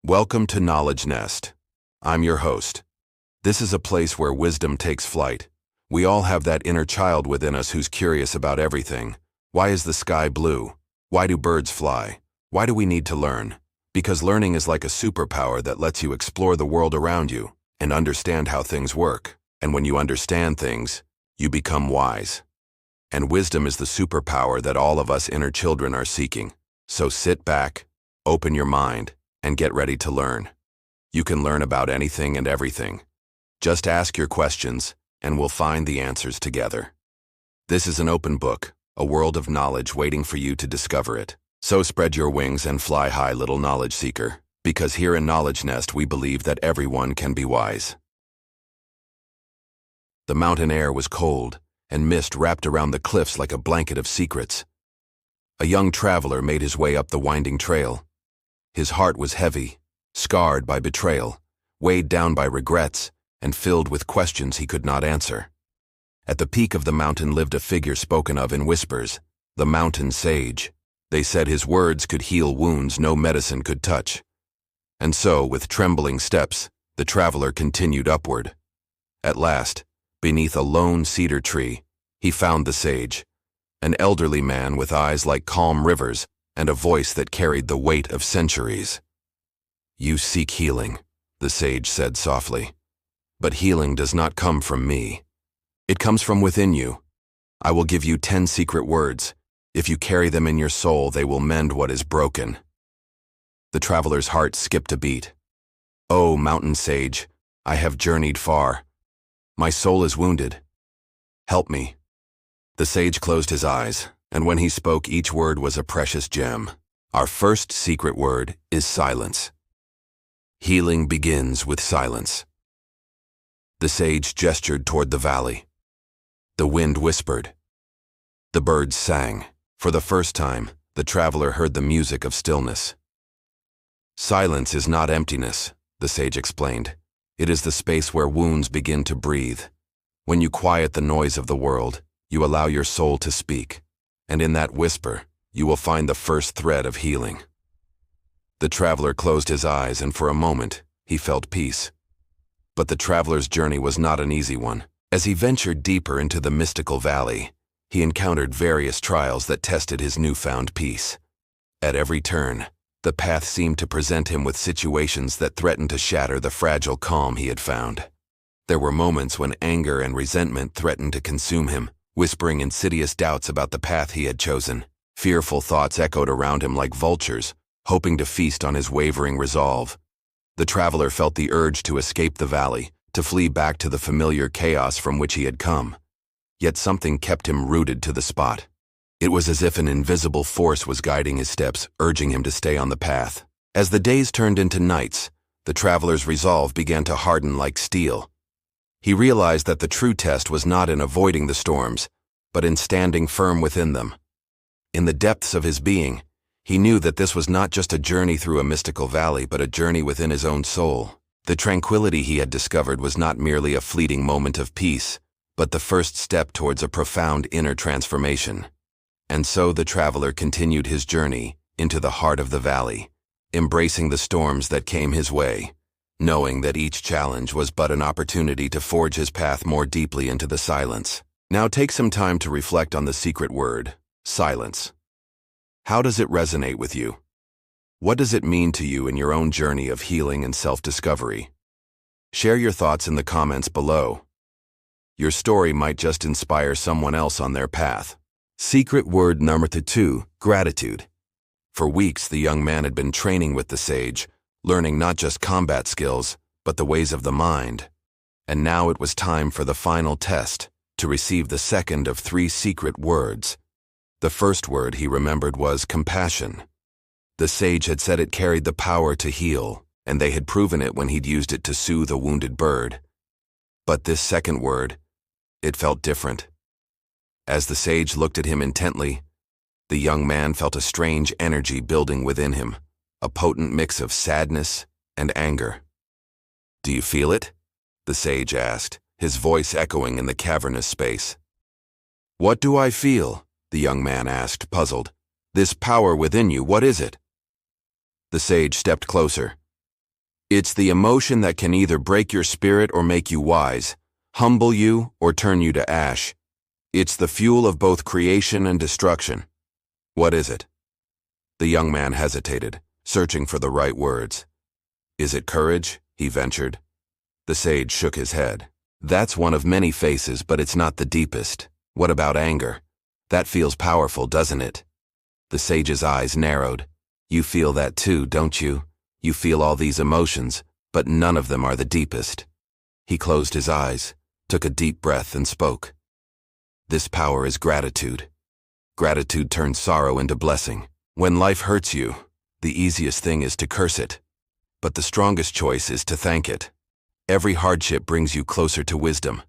Welcome to KnowledgeNest. I'm your host. This is a place where wisdom takes flight. We all have that inner child within us who's curious about everything. Why is the sky blue? Why do birds fly? Why do we need to learn? Because learning is like a superpower that lets you explore the world around you and understand how things work. And when you understand things, you become wise. And wisdom is the superpower that all of us inner children are seeking. So sit back, open your mind, and get ready to learn. You can learn about anything and everything. Just ask your questions, and we'll find the answers together. This is an open book, a world of knowledge waiting for you to discover it. So spread your wings and fly high, little knowledge seeker, because here in KnowledgeNest we believe that everyone can be wise. The mountain air was cold, and mist wrapped around the cliffs like a blanket of secrets. A young traveler made his way up the winding trail. His heart was heavy, scarred by betrayal, weighed down by regrets, and filled with questions he could not answer. At the peak of the mountain lived a figure spoken of in whispers, the mountain sage. They said his words could heal wounds no medicine could touch. And so, with trembling steps, the traveler continued upward. At last, beneath a lone cedar tree, he found the sage, an elderly man with eyes like calm rivers and a voice that carried the weight of centuries. "You seek healing," the sage said softly. "But healing does not come from me. It comes from within you. I will give you 10 secret words. If you carry them in your soul, they will mend what is broken." The traveler's heart skipped a beat. "Oh, mountain sage, I have journeyed far. My soul is wounded. Help me." The sage closed his eyes, and when he spoke, each word was a precious gem. Our first secret word is silence. Healing begins with silence. The sage gestured toward the valley. The wind whispered. The birds sang. For the first time, the traveler heard the music of stillness. "Silence is not emptiness," the sage explained. "It is the space where wounds begin to breathe. When you quiet the noise of the world, you allow your soul to speak. And in that whisper, you will find the first thread of healing." The traveler closed his eyes, and for a moment, he felt peace. But the traveler's journey was not an easy one. As he ventured deeper into the mystical valley, he encountered various trials that tested his newfound peace. At every turn, the path seemed to present him with situations that threatened to shatter the fragile calm he had found. There were moments when anger and resentment threatened to consume him, whispering insidious doubts about the path he had chosen. Fearful thoughts echoed around him like vultures, hoping to feast on his wavering resolve. The traveler felt the urge to escape the valley, to flee back to the familiar chaos from which he had come. Yet something kept him rooted to the spot. It was as if an invisible force was guiding his steps, urging him to stay on the path. As the days turned into nights, the traveler's resolve began to harden like steel. He realized that the true test was not in avoiding the storms, but in standing firm within them. In the depths of his being, he knew that this was not just a journey through a mystical valley, but a journey within his own soul. The tranquility he had discovered was not merely a fleeting moment of peace, but the first step towards a profound inner transformation. And so the traveler continued his journey into the heart of the valley, embracing the storms that came his way, knowing that each challenge was but an opportunity to forge his path more deeply into the silence. Now take some time to reflect on the secret word, silence. How does it resonate with you? What does it mean to you in your own journey of healing and self-discovery? Share your thoughts in the comments below. Your story might just inspire someone else on their path. Secret word number 2, gratitude. For weeks, the young man had been training with the sage, learning not just combat skills, but the ways of the mind. And now it was time for the final test, to receive the second of 3 secret words. The first word he remembered was compassion. The sage had said it carried the power to heal, and they had proven it when he'd used it to soothe a wounded bird. But this second word, it felt different. As the sage looked at him intently, the young man felt a strange energy building within him, a potent mix of sadness and anger. "Do you feel it?" the sage asked, his voice echoing in the cavernous space. "What do I feel?" the young man asked, puzzled. "This power within you, what is it?" The sage stepped closer. It's the emotion that can either break your spirit or make you wise, humble you or turn you to ash. It's the fuel of both creation and destruction. What is it? The young man hesitated, searching for the right words. Is it courage? He ventured. The sage shook his head. That's one of many faces, but it's not the deepest. What about anger? That feels powerful, doesn't it? The sage's eyes narrowed. You feel that too, don't you? You feel all these emotions, but none of them are the deepest. He closed his eyes, took a deep breath, and spoke. This power is gratitude. Gratitude turns sorrow into blessing. When life hurts you, the easiest thing is to curse it. But the strongest choice is to thank it. Every hardship brings you closer to wisdom.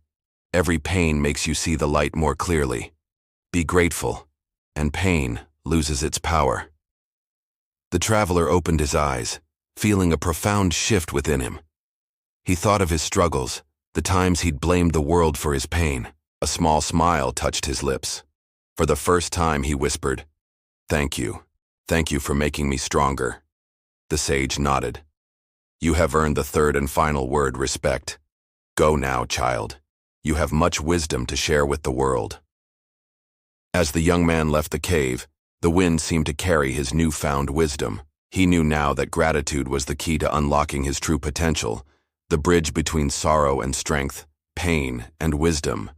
Every pain makes you see the light more clearly. Be grateful, and pain loses its power. The traveler opened his eyes, feeling a profound shift within him. He thought of his struggles, the times he'd blamed the world for his pain. A small smile touched his lips. For the first time, he whispered, "Thank you. Thank you for making me stronger." The sage nodded. You have earned the third and final word, respect. Go now, child. You have much wisdom to share with the world. As the young man left the cave, the wind seemed to carry his newfound wisdom. He knew now that gratitude was the key to unlocking his true potential, the bridge between sorrow and strength, pain and wisdom.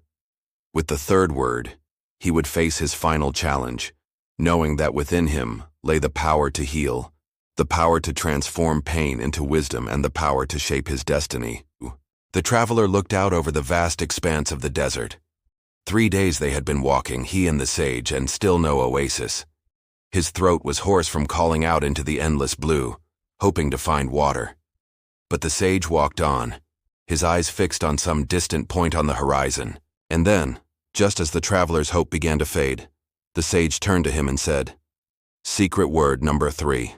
With the third word, he would face his final challenge, knowing that within him lay the power to heal, the power to transform pain into wisdom, and the power to shape his destiny. The traveler looked out over the vast expanse of the desert. 3 days they had been walking, he and the sage, and still no oasis. His throat was hoarse from calling out into the endless blue, hoping to find water. But the sage walked on, his eyes fixed on some distant point on the horizon. And then, just as the traveler's hope began to fade, the sage turned to him and said, "Secret word number 3.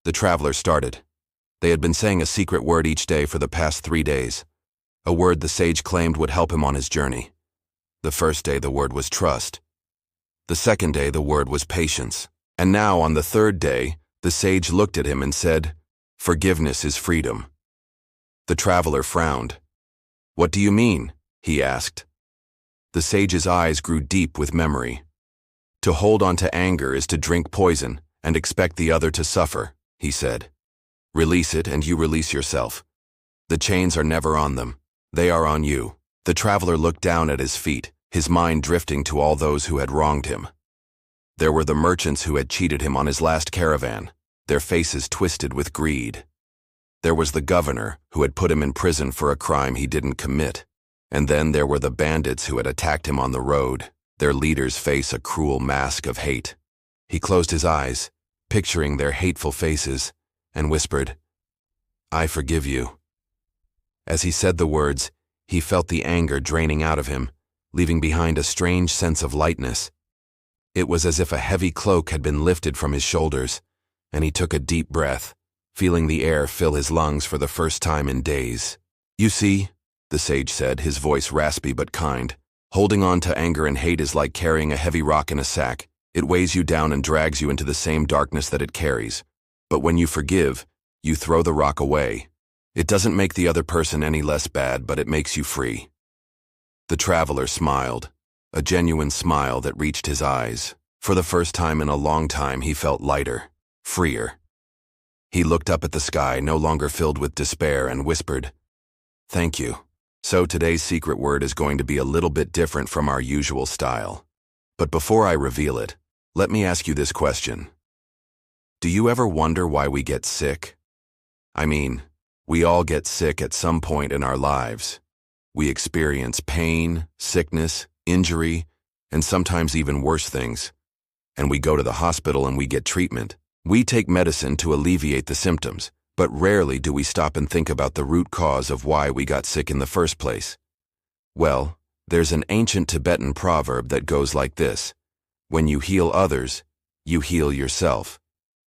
The traveler started. They had been saying a secret word each day for the past 3 days, a word the sage claimed would help him on his journey. The first day the word was trust. The second day the word was patience. And now on the third day, the sage looked at him and said, "Forgiveness is freedom." The traveler frowned. "What do you mean?" he asked. The sage's eyes grew deep with memory. "To hold on to anger is to drink poison and expect the other to suffer," he said. "Release it and you release yourself. The chains are never on them. They are on you." The traveler looked down at his feet, his mind drifting to all those who had wronged him. There were the merchants who had cheated him on his last caravan, their faces twisted with greed. There was the governor who had put him in prison for a crime he didn't commit. And then there were the bandits who had attacked him on the road, their leader's face a cruel mask of hate. He closed his eyes, picturing their hateful faces, and whispered, "I forgive you." As he said the words, he felt the anger draining out of him, leaving behind a strange sense of lightness. It was as if a heavy cloak had been lifted from his shoulders, and he took a deep breath, feeling the air fill his lungs for the first time in days. "You see," the sage said, his voice raspy but kind, "holding on to anger and hate is like carrying a heavy rock in a sack. It weighs you down and drags you into the same darkness that it carries. But when you forgive, you throw the rock away. It doesn't make the other person any less bad, but it makes you free." The traveler smiled, a genuine smile that reached his eyes. For the first time in a long time, he felt lighter, freer. He looked up at the sky, no longer filled with despair, and whispered, "Thank you." So today's secret word is going to be a little bit different from our usual style. But before I reveal it, let me ask you this question. Do you ever wonder why we get sick? I mean, we all get sick at some point in our lives. We experience pain, sickness, injury, and sometimes even worse things. And we go to the hospital and we get treatment. We take medicine to alleviate the symptoms. But rarely do we stop and think about the root cause of why we got sick in the first place. Well, there's an ancient Tibetan proverb that goes like this: when you heal others, you heal yourself.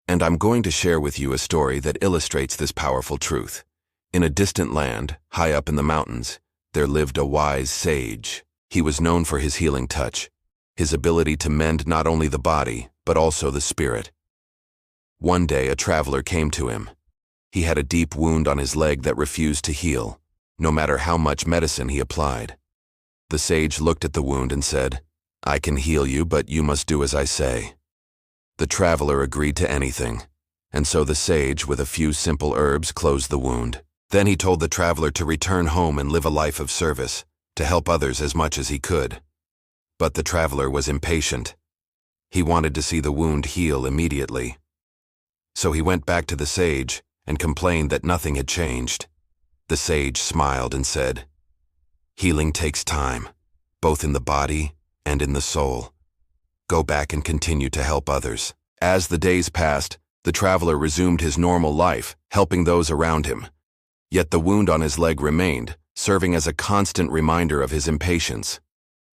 And I'm going to share with you a story that illustrates this powerful truth. In a distant land, high up in the mountains, there lived a wise sage. He was known for his healing touch, his ability to mend not only the body, but also the spirit. One day a traveler came to him. He had a deep wound on his leg that refused to heal, no matter how much medicine he applied. The sage looked at the wound and said, "I can heal you, but you must do as I say." The traveler agreed to anything, and so the sage, with a few simple herbs, closed the wound. Then he told the traveler to return home and live a life of service, to help others as much as he could. But the traveler was impatient. He wanted to see the wound heal immediately. So he went back to the sage and complained that nothing had changed. The sage smiled and said, "Healing takes time, both in the body and in the soul. Go back and continue to help others." As the days passed, the traveler resumed his normal life, helping those around him. Yet the wound on his leg remained, serving as a constant reminder of his impatience.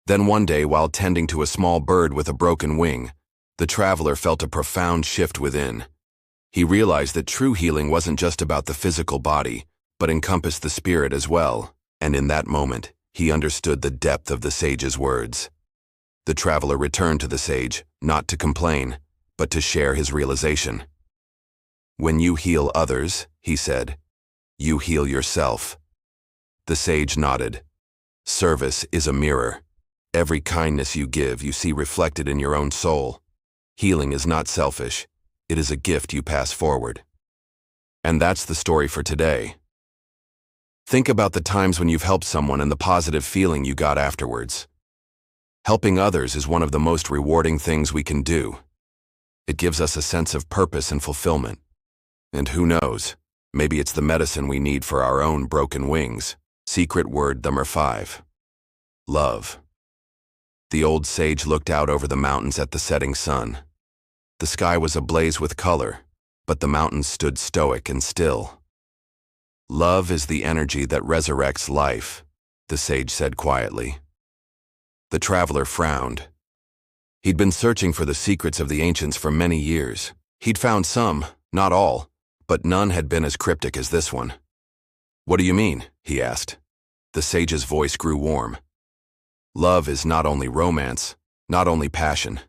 Then one day, while tending to a small bird with a broken wing, the traveler felt a profound shift within. He realized that true healing wasn't just about the physical body, but encompassed the spirit as well. And in that moment, he understood the depth of the sage's words. The traveler returned to the sage, not to complain, but to share his realization. "When you heal others," he said, "you heal yourself." The sage nodded. "Service is a mirror. Every kindness you give, you see reflected in your own soul. Healing is not selfish. It is a gift you pass forward." And that's the story for today. Think about the times when you've helped someone and the positive feeling you got afterwards. Helping others is one of the most rewarding things we can do. It gives us a sense of purpose and fulfillment. And who knows, maybe it's the medicine we need for our own broken wings. Secret word number 5. Love. The old sage looked out over the mountains at the setting sun. The sky was ablaze with color, but the mountains stood stoic and still. "Love is the energy that resurrects life," the sage said quietly. The traveler frowned. He'd been searching for the secrets of the ancients for many years. He'd found some, not all, but none had been as cryptic as this one. "What do you mean?" he asked. The sage's voice grew warm. "Love is not only romance, not only passion.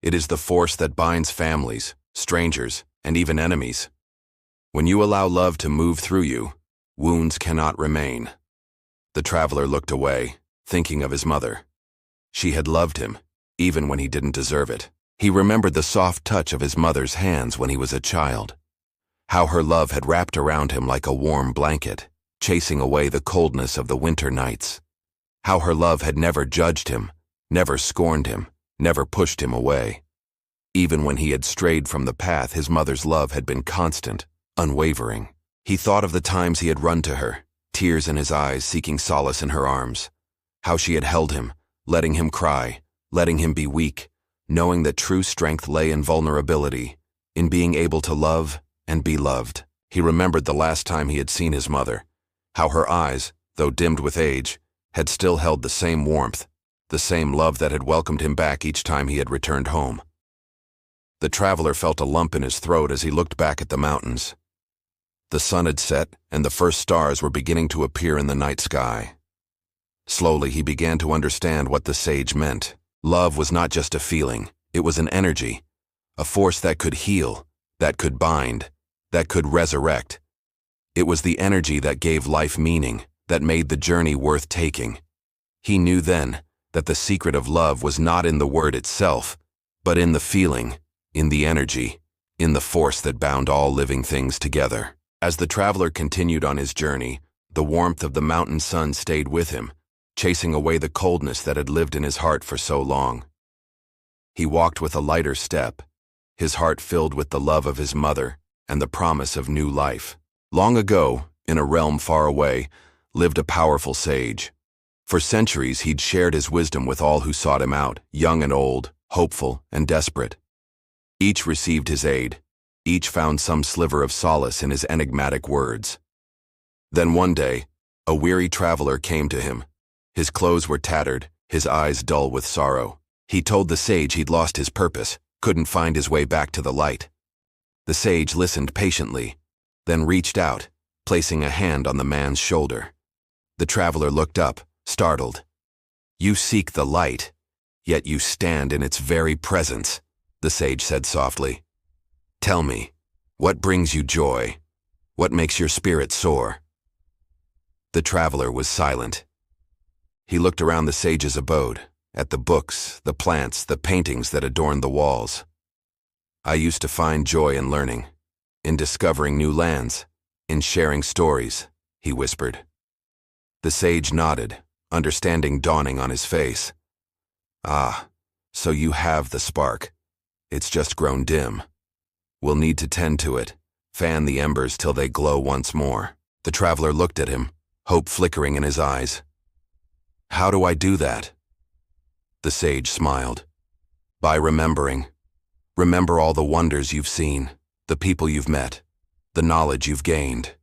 It is the force that binds families, strangers, and even enemies. When you allow love to move through you, wounds cannot remain." The traveler looked away, thinking of his mother. She had loved him, even when he didn't deserve it. He remembered the soft touch of his mother's hands when he was a child. How her love had wrapped around him like a warm blanket, chasing away the coldness of the winter nights. How her love had never judged him, never scorned him, never pushed him away. Even when he had strayed from the path, his mother's love had been constant, unwavering. He thought of the times he had run to her, tears in his eyes, seeking solace in her arms. How she had held him, letting him cry, letting him be weak, knowing that true strength lay in vulnerability, in being able to love and be loved. He remembered the last time he had seen his mother, how her eyes, though dimmed with age, had still held the same warmth, the same love that had welcomed him back each time he had returned home. The traveler felt a lump in his throat as he looked back at the mountains. The sun had set, and the first stars were beginning to appear in the night sky. Slowly, he began to understand what the sage meant. Love was not just a feeling, it was an energy, a force that could heal, that could bind, that could resurrect. It was the energy that gave life meaning, that made the journey worth taking. He knew then that the secret of love was not in the word itself, but in the feeling, in the energy, in the force that bound all living things together. As the traveler continued on his journey, the warmth of the mountain sun stayed with him, chasing away the coldness that had lived in his heart for so long. He walked with a lighter step, his heart filled with the love of his mother and the promise of new life. Long ago, in a realm far away, lived a powerful sage. For centuries, he'd shared his wisdom with all who sought him out, young and old, hopeful and desperate. Each received his aid. Each found some sliver of solace in his enigmatic words. Then one day, a weary traveler came to him. His clothes were tattered, his eyes dull with sorrow. He told the sage he'd lost his purpose, couldn't find his way back to the light. The sage listened patiently, then reached out, placing a hand on the man's shoulder. The traveler looked up, startled. "You seek the light, yet you stand in its very presence," the sage said softly. "Tell me, what brings you joy? What makes your spirit soar? The traveler was silent. He looked around the sage's abode, at the books, the plants, the paintings that adorned the walls. I used to find joy in learning, in discovering new lands, in sharing stories, he whispered. The sage nodded, understanding dawning on his face. Ah, so you have the spark. It's just grown dim. We'll need to tend to it, fan the embers till they glow once more. The traveler looked at him, hope flickering in his eyes. How do I do that? The sage smiled. By remembering. Remember all the wonders you've seen, the people you've met, the knowledge you've gained.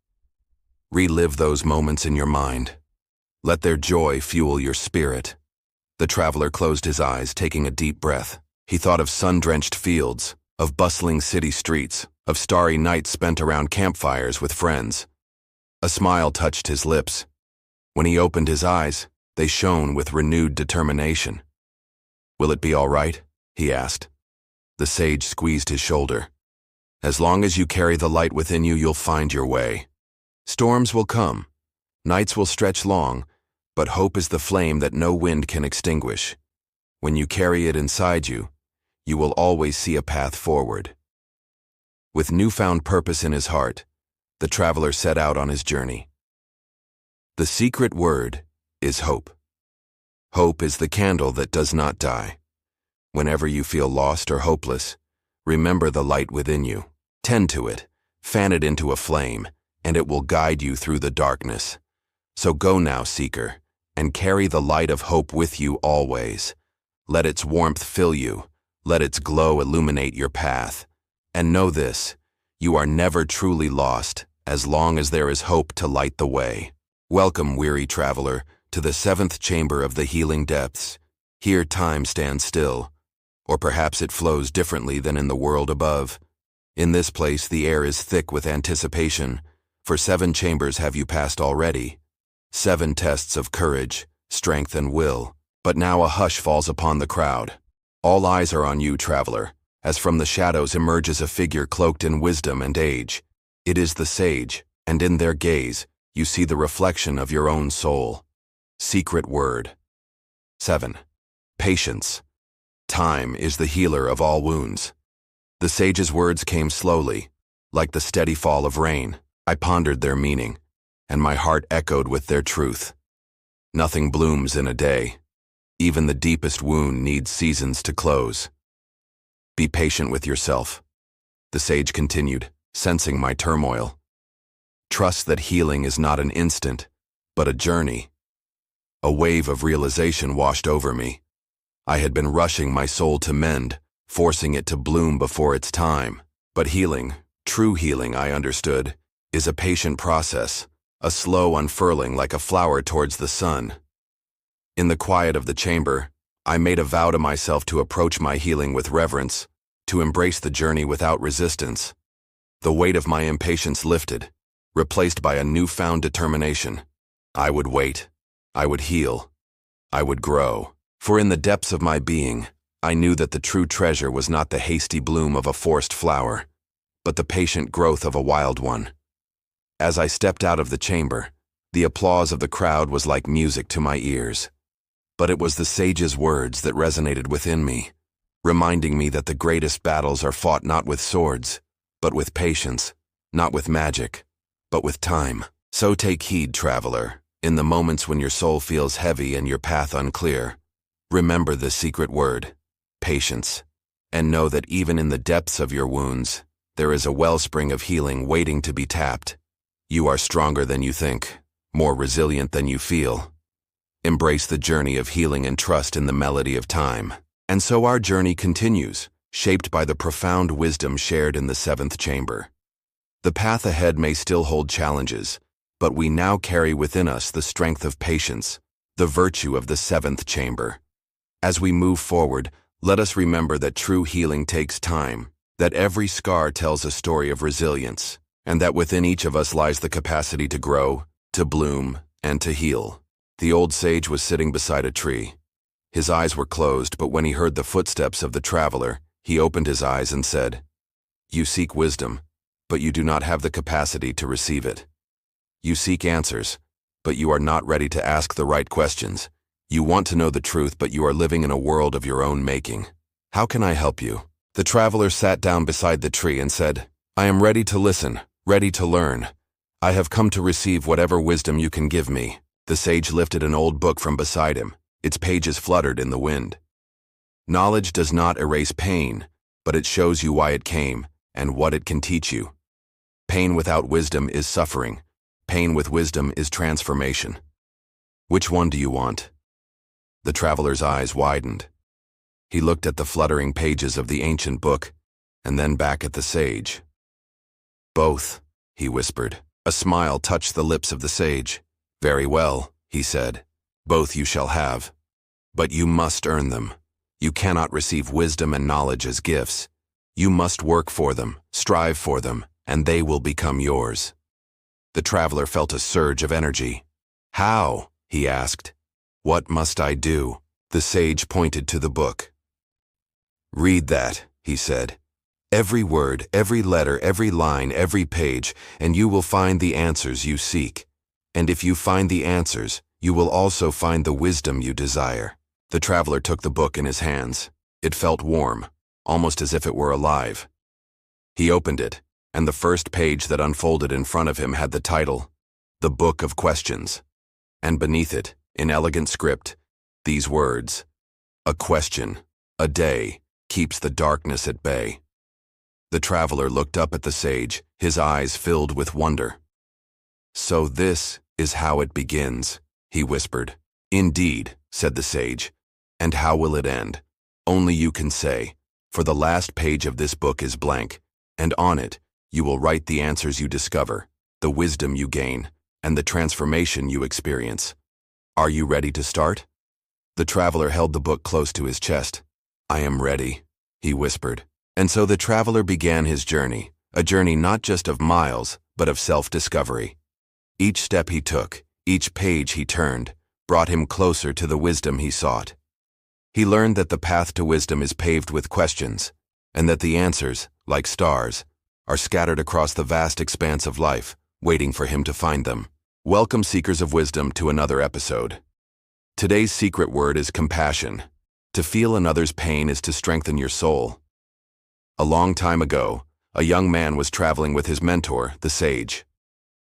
Relive those moments in your mind. Let their joy fuel your spirit. The traveler closed his eyes, taking a deep breath. He thought of sun-drenched fields, of bustling city streets, of starry nights spent around campfires with friends. A smile touched his lips. When he opened his eyes, they shone with renewed determination. Will it be all right? He asked. The sage squeezed his shoulder. As long as you carry the light within you, you'll find your way. Storms will come. Nights will stretch long, but hope is the flame that no wind can extinguish. When you carry it inside you, you will always see a path forward. With newfound purpose in his heart, the traveler set out on his journey. The secret word is hope. Hope is the candle that does not die. Whenever you feel lost or hopeless, remember the light within you. Tend to it, fan it into a flame, and it will guide you through the darkness. So go now, seeker, and carry the light of hope with you always. Let its warmth fill you. Let its glow illuminate your path. And know this, you are never truly lost as long as there is hope to light the way. Welcome, weary traveler, to the 7th chamber of the healing depths. Here time stands still, or perhaps it flows differently than in the world above. In this place the air is thick with anticipation, for 7 chambers have you passed already. 7 tests of courage, strength, and will. But now a hush falls upon the crowd. All eyes are on you, traveler, as from the shadows emerges a figure cloaked in wisdom and age. It is the sage, and in their gaze, you see the reflection of your own soul. Secret word. 7. Patience. Time is the healer of all wounds. The sage's words came slowly, like the steady fall of rain. I pondered their meaning, and my heart echoed with their truth. Nothing blooms in a day. Even the deepest wound needs seasons to close. Be patient with yourself, the sage continued, sensing my turmoil. Trust that healing is not an instant, but a journey. A wave of realization washed over me. I had been rushing my soul to mend, forcing it to bloom before its time. But healing, true healing, I understood, is a patient process, a slow unfurling like a flower towards the sun. In the quiet of the chamber, I made a vow to myself to approach my healing with reverence, to embrace the journey without resistance. The weight of my impatience lifted, replaced by a newfound determination. I would wait. I would heal. I would grow. For in the depths of my being, I knew that the true treasure was not the hasty bloom of a forced flower, but the patient growth of a wild one. As I stepped out of the chamber, the applause of the crowd was like music to my ears. But it was the sage's words that resonated within me, reminding me that the greatest battles are fought not with swords, but with patience, not with magic, but with time. So take heed, traveler, in the moments when your soul feels heavy and your path unclear. Remember the secret word, patience, and know that even in the depths of your wounds, there is a wellspring of healing waiting to be tapped. You are stronger than you think, more resilient than you feel. Embrace the journey of healing and trust in the melody of time. And so our journey continues, shaped by the profound wisdom shared in the 7th chamber. The path ahead may still hold challenges, but we now carry within us the strength of patience, the virtue of the 7th chamber. As we move forward, let us remember that true healing takes time, that every scar tells a story of resilience, and that within each of us lies the capacity to grow, to bloom, and to heal. The old sage was sitting beside a tree. His eyes were closed, but when he heard the footsteps of the traveler, he opened his eyes and said, "You seek wisdom. but you do not have the capacity to receive it. You seek answers, but you are not ready to ask the right questions. You want to know the truth, but you are living in a world of your own making. How can I help you? The traveler sat down beside the tree and said, I am ready to listen, ready to learn. I have come to receive whatever wisdom you can give me. The sage lifted an old book from beside him. Its pages fluttered in the wind. Knowledge does not erase pain, but it shows you why it came and what it can teach you. Pain without wisdom is suffering. Pain with wisdom is transformation. Which one do you want? The traveler's eyes widened. He looked at the fluttering pages of the ancient book, and then back at the sage. Both, he whispered. A smile touched the lips of the sage. Very well, he said. Both you shall have. But you must earn them. You cannot receive wisdom and knowledge as gifts. You must work for them, strive for them, and they will become yours. The traveler felt a surge of energy. How? He asked. What must I do? The sage pointed to the book. Read that, he said. Every word, every letter, every line, every page, and you will find the answers you seek. And if you find the answers, you will also find the wisdom you desire. The traveler took the book in his hands. It felt warm, almost as if it were alive. He opened it, and the first page that unfolded in front of him had the title, The Book of Questions. And beneath it, in elegant script, these words, A question, a day, keeps the darkness at bay. The traveler looked up at the sage, his eyes filled with wonder. So this is how it begins, he whispered. Indeed, said the sage. And how will it end? Only you can say, for the last page of this book is blank, and on it you will write the answers you discover, the wisdom you gain, and the transformation you experience. Are you ready to start? The traveler held the book close to his chest. I am ready, he whispered. And so the traveler began his journey, a journey not just of miles, but of self-discovery. Each step he took, each page he turned, brought him closer to the wisdom he sought. He learned that the path to wisdom is paved with questions, and that the answers, like stars, are scattered across the vast expanse of life, waiting for him to find them. Welcome, seekers of wisdom, to another episode. Today's secret word is compassion. To feel another's pain is to strengthen your soul. A long time ago, a young man was traveling with his mentor, the sage.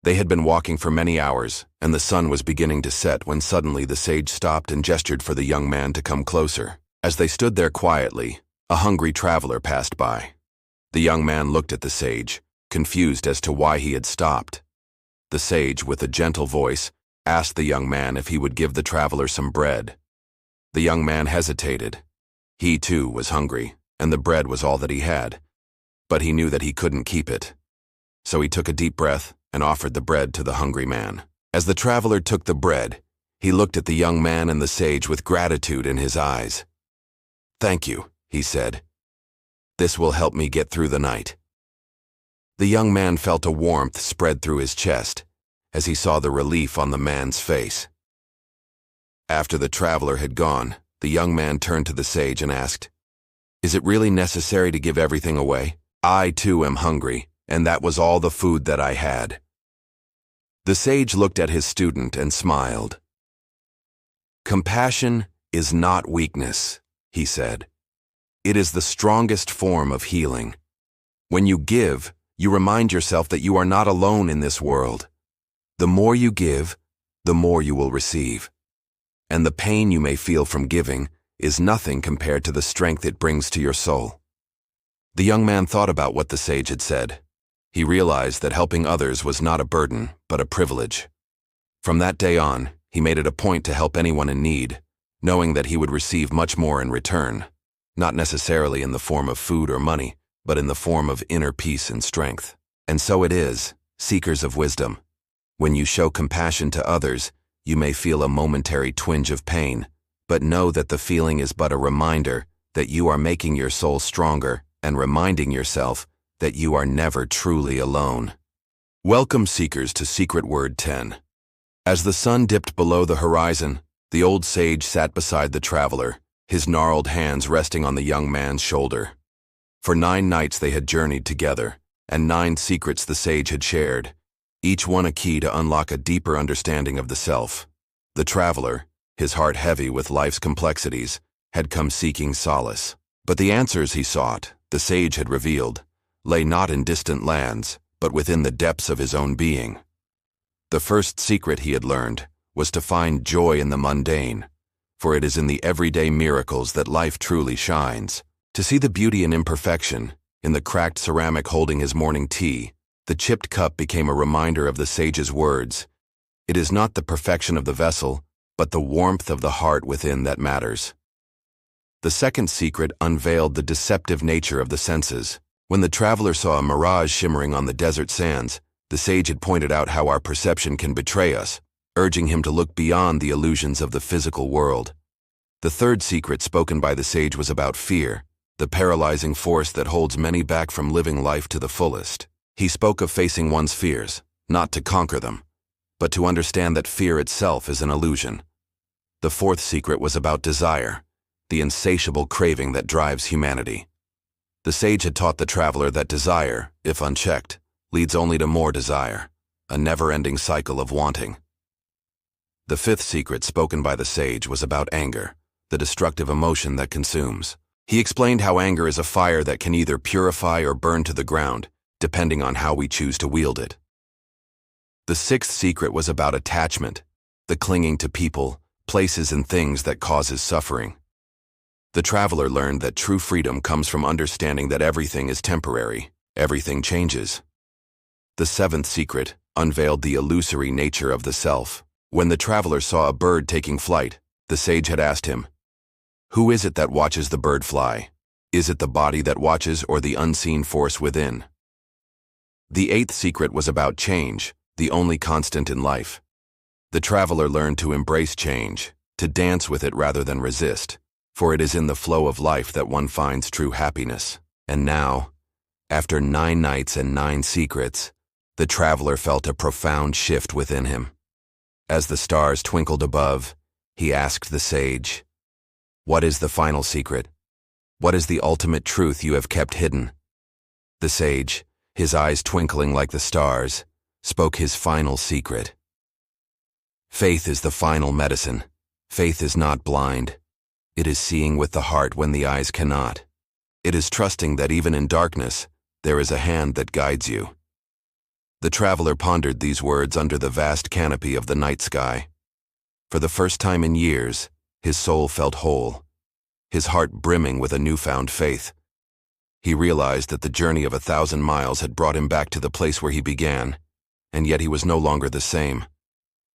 They had been walking for many hours, and the sun was beginning to set when suddenly the sage stopped and gestured for the young man to come closer. As they stood there quietly, a hungry traveler passed by. The young man looked at the sage, confused as to why he had stopped. The sage, with a gentle voice, asked the young man if he would give the traveler some bread. The young man hesitated. He, too, was hungry, and the bread was all that he had. But he knew that he couldn't keep it. So he took a deep breath and offered the bread to the hungry man. As the traveler took the bread, he looked at the young man and the sage with gratitude in his eyes. Thank you, he said. This will help me get through the night. The young man felt a warmth spread through his chest as he saw the relief on the man's face. After the traveler had gone, the young man turned to the sage and asked, Is it really necessary to give everything away? I too am hungry, and that was all the food that I had. The sage looked at his student and smiled. Compassion is not weakness, he said. It is the strongest form of healing. When you give, you remind yourself that you are not alone in this world. The more you give, the more you will receive. And the pain you may feel from giving is nothing compared to the strength it brings to your soul. The young man thought about what the sage had said. He realized that helping others was not a burden, but a privilege. From that day on, he made it a point to help anyone in need, knowing that he would receive much more in return, not necessarily in the form of food or money, but in the form of inner peace and strength. And so it is, seekers of wisdom. When you show compassion to others, you may feel a momentary twinge of pain, but know that the feeling is but a reminder that you are making your soul stronger and reminding yourself that you are never truly alone. Welcome, seekers, to Secret Word 10. As the sun dipped below the horizon, the old sage sat beside the traveler, his gnarled hands resting on the young man's shoulder. For 9 nights they had journeyed together, and 9 secrets the sage had shared, each one a key to unlock a deeper understanding of the self. The traveler, his heart heavy with life's complexities, had come seeking solace. But the answers he sought, the sage had revealed, lay not in distant lands, but within the depths of his own being. The first secret he had learned was to find joy in the mundane, for it is in the everyday miracles that life truly shines. To see the beauty in imperfection, in the cracked ceramic holding his morning tea, the chipped cup became a reminder of the sage's words. It is not the perfection of the vessel, but the warmth of the heart within that matters. The second secret unveiled the deceptive nature of the senses. When the traveler saw a mirage shimmering on the desert sands, the sage had pointed out how our perception can betray us, urging him to look beyond the illusions of the physical world. The third secret spoken by the sage was about fear, the paralyzing force that holds many back from living life to the fullest. He spoke of facing one's fears, not to conquer them, but to understand that fear itself is an illusion. The fourth secret was about desire, the insatiable craving that drives humanity. The sage had taught the traveler that desire, if unchecked, leads only to more desire, a never-ending cycle of wanting. The fifth secret spoken by the sage was about anger, the destructive emotion that consumes. He explained how anger is a fire that can either purify or burn to the ground, depending on how we choose to wield it. The sixth secret was about attachment, the clinging to people, places, and things that causes suffering. The traveler learned that true freedom comes from understanding that everything is temporary, everything changes. The seventh secret unveiled the illusory nature of the self. When the traveler saw a bird taking flight, the sage had asked him, "Who is it that watches the bird fly? Is it the body that watches or the unseen force within?" The eighth secret was about change, the only constant in life. The traveler learned to embrace change, to dance with it rather than resist, for it is in the flow of life that one finds true happiness. And now, after 9 nights and 9 secrets, the traveler felt a profound shift within him. As the stars twinkled above, he asked the sage, "What is the final secret? What is the ultimate truth you have kept hidden?" The sage, his eyes twinkling like the stars, spoke his final secret. "Faith is the final medicine. Faith is not blind. It is seeing with the heart when the eyes cannot. It is trusting that even in darkness, there is a hand that guides you." The traveler pondered these words under the vast canopy of the night sky. For the first time in years, his soul felt whole, his heart brimming with a newfound faith. He realized that the journey of 1,000 miles had brought him back to the place where he began, and yet he was no longer the same.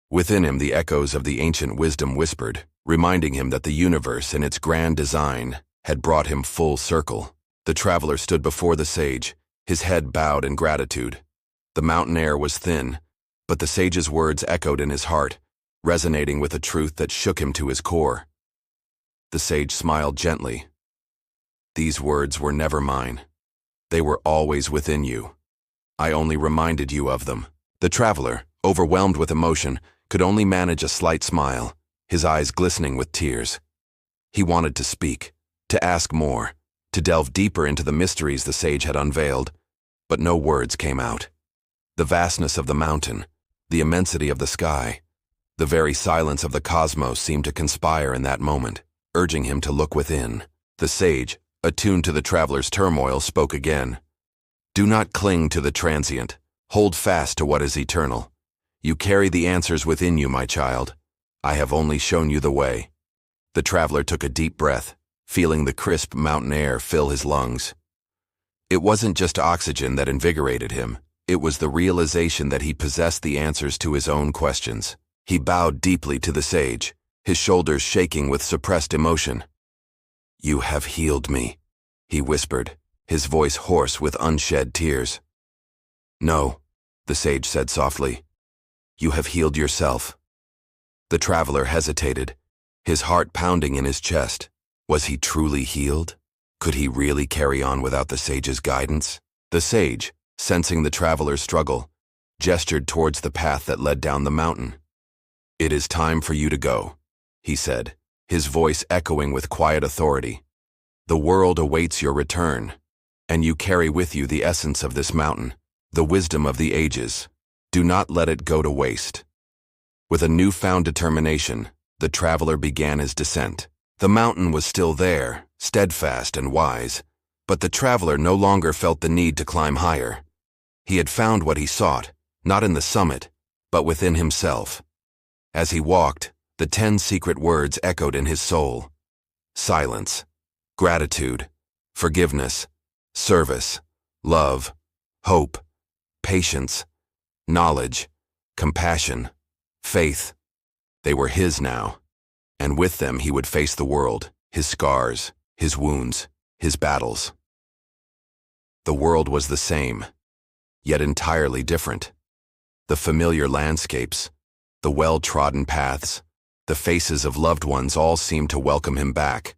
Within him, the echoes of the ancient wisdom whispered, reminding him that the universe in its grand design had brought him full circle. The traveler stood before the sage, his head bowed in gratitude. The mountain air was thin, but the sage's words echoed in his heart, resonating with a truth that shook him to his core. The sage smiled gently. "These words were never mine. They were always within you. I only reminded you of them." The traveler, overwhelmed with emotion, could only manage a slight smile, his eyes glistening with tears. He wanted to speak, to ask more, to delve deeper into the mysteries the sage had unveiled, but no words came out. The vastness of the mountain, the immensity of the sky, the very silence of the cosmos seemed to conspire in that moment, urging him to look within. The sage, attuned to the traveler's turmoil, spoke again. "Do not cling to the transient. Hold fast to what is eternal. You carry the answers within you, my child. I have only shown you the way." The traveler took a deep breath, feeling the crisp mountain air fill his lungs. It wasn't just oxygen that invigorated him. It was the realization that he possessed the answers to his own questions. He bowed deeply to the sage, his shoulders shaking with suppressed emotion. "You have healed me," he whispered, his voice hoarse with unshed tears. "No," the sage said softly. "You have healed yourself." The traveler hesitated, his heart pounding in his chest. Was he truly healed? Could he really carry on without the sage's guidance? The sage, sensing the traveler's struggle, gestured towards the path that led down the mountain. "It is time for you to go," he said, his voice echoing with quiet authority. "The world awaits your return. And you carry with you the essence of this mountain, the wisdom of the ages. Do not let it go to waste. With a newfound determination, the traveler began his descent. The mountain was still there, steadfast and wise, but the traveler no longer felt the need to climb higher. He had found what he sought, not in the summit, but within himself. As he walked, the 10 secret words echoed in his soul: silence, gratitude, forgiveness, service, love, hope, patience, knowledge, compassion, faith. They were his now, and with them he would face the world, his scars, his wounds, his battles. The world was the same, yet entirely different. The familiar landscapes, the well-trodden paths, the faces of loved ones all seemed to welcome him back.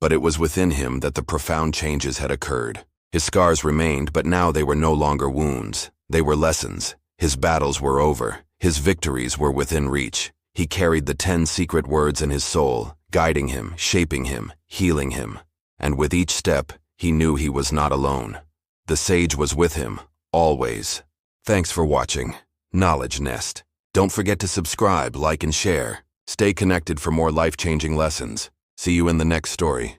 But it was within him that the profound changes had occurred. His scars remained, but now they were no longer wounds. They were lessons. His battles were over. His victories were within reach. He carried the 10 secret words in his soul, guiding him, shaping him, healing him. And with each step, he knew he was not alone. The sage was with him, always. Thanks for watching Knowledge Nest. Don't forget to subscribe, like, and share. Stay connected for more life-changing lessons. See you in the next story.